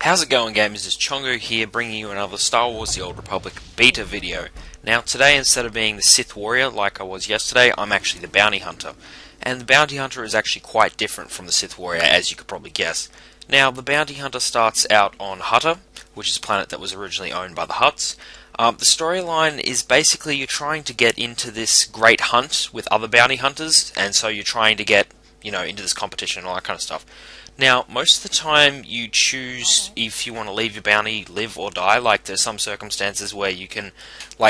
How's it going, gamers? It's Chongo here, bringing you another Star Wars The Old Republic beta video. Now today, instead of being the Sith Warrior like I was yesterday, I'm actually the Bounty Hunter. And the Bounty Hunter is actually quite different from the Sith Warrior, as you could probably guess. Now, the Bounty Hunter starts out on Hutta, which is a planet that was originally owned by the Hutts. The storyline is basically you're trying to get into this great hunt with other bounty hunters, and so you're trying to get, into this competition and all that kind of stuff. Now, most of the time you choose if you want to leave your bounty, live or die. Like, there's some circumstances where you can,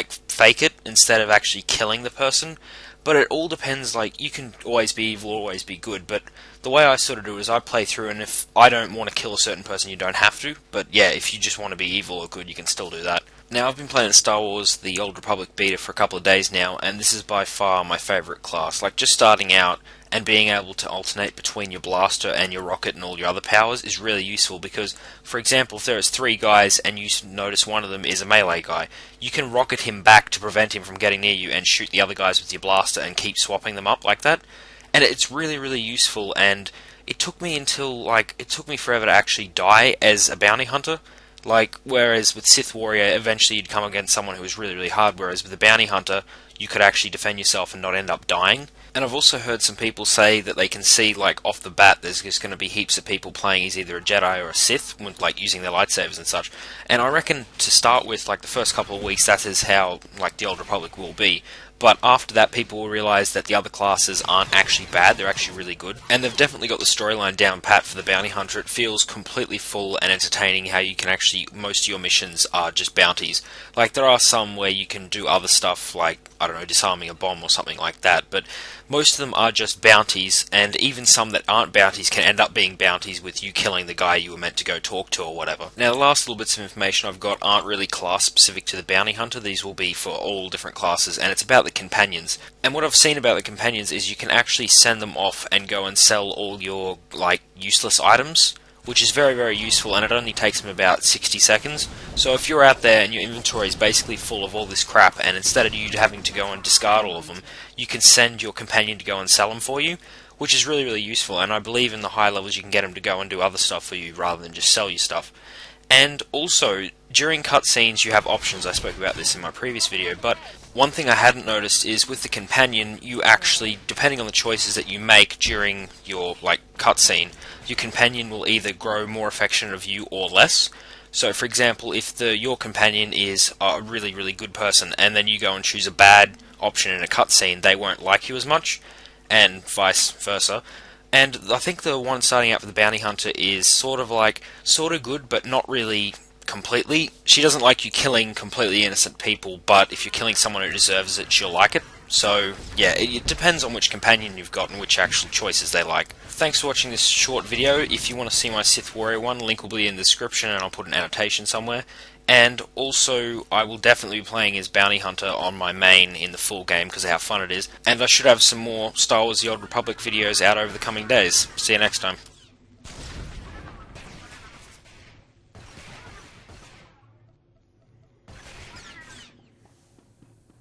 fake it instead of actually killing the person. But it all depends, you can always be evil, always be good. But the way I sort of do it is I play through, and if I don't want to kill a certain person, you don't have to. But yeah, if you just want to be evil or good, you can still do that. Now, I've been playing Star Wars The Old Republic beta for a couple of days now, and this is by far my favourite class. Just starting out and being able to alternate between your blaster and your rocket and all your other powers is really useful because, for example, if there is 3 guys and you notice one of them is a melee guy, you can rocket him back to prevent him from getting near you and shoot the other guys with your blaster and keep swapping them up like that. And it's really, really useful, and it took me forever to actually die as a bounty hunter. Whereas with Sith Warrior, eventually you'd come against someone who was really, really hard, whereas with the Bounty Hunter, you could actually defend yourself and not end up dying. And I've also heard some people say that they can see, off the bat, there's just going to be heaps of people playing as either a Jedi or a Sith, using their lightsabers and such. And I reckon, to start with, the first couple of weeks, that is how, the Old Republic will be. But after that, people will realise that the other classes aren't actually bad, they're actually really good. And they've definitely got the storyline down pat for the Bounty Hunter. It feels completely full and entertaining how you can actually, most of your missions are just bounties. There are some where you can do other stuff, disarming a bomb or something like that, but most of them are just bounties, and even some that aren't bounties can end up being bounties with you killing the guy you were meant to go talk to or whatever. Now, the last little bits of information I've got aren't really class specific to the Bounty Hunter. These will be for all different classes, and it's about the companions. And what I've seen about the companions is you can actually send them off and go and sell all your, useless items, which is very, very useful, and it only takes them about 60 seconds. So if you're out there and your inventory is basically full of all this crap, and instead of you having to go and discard all of them, you can send your companion to go and sell them for you, which is really, really useful, and I believe in the high levels you can get them to go and do other stuff for you rather than just sell you stuff. And also, during cutscenes you have options. I spoke about this in my previous video, but one thing I hadn't noticed is with the companion, you actually, depending on the choices that you make during your, cutscene, your companion will either grow more affectionate of you or less. So, for example, if your companion is a really, really good person, and then you go and choose a bad option in a cutscene, they won't like you as much, and vice versa. And I think the one starting out for the Bounty Hunter is sort of good, but not really completely. She doesn't like you killing completely innocent people, but if you're killing someone who deserves it, she'll like it. So, yeah, it depends on which companion you've got and which actual choices they like. Thanks for watching this short video. If you want to see my Sith Warrior one, link will be in the description, and I'll put an annotation somewhere. And also, I will definitely be playing as Bounty Hunter on my main in the full game because of how fun it is. And I should have some more Star Wars The Old Republic videos out over the coming days. See you next time.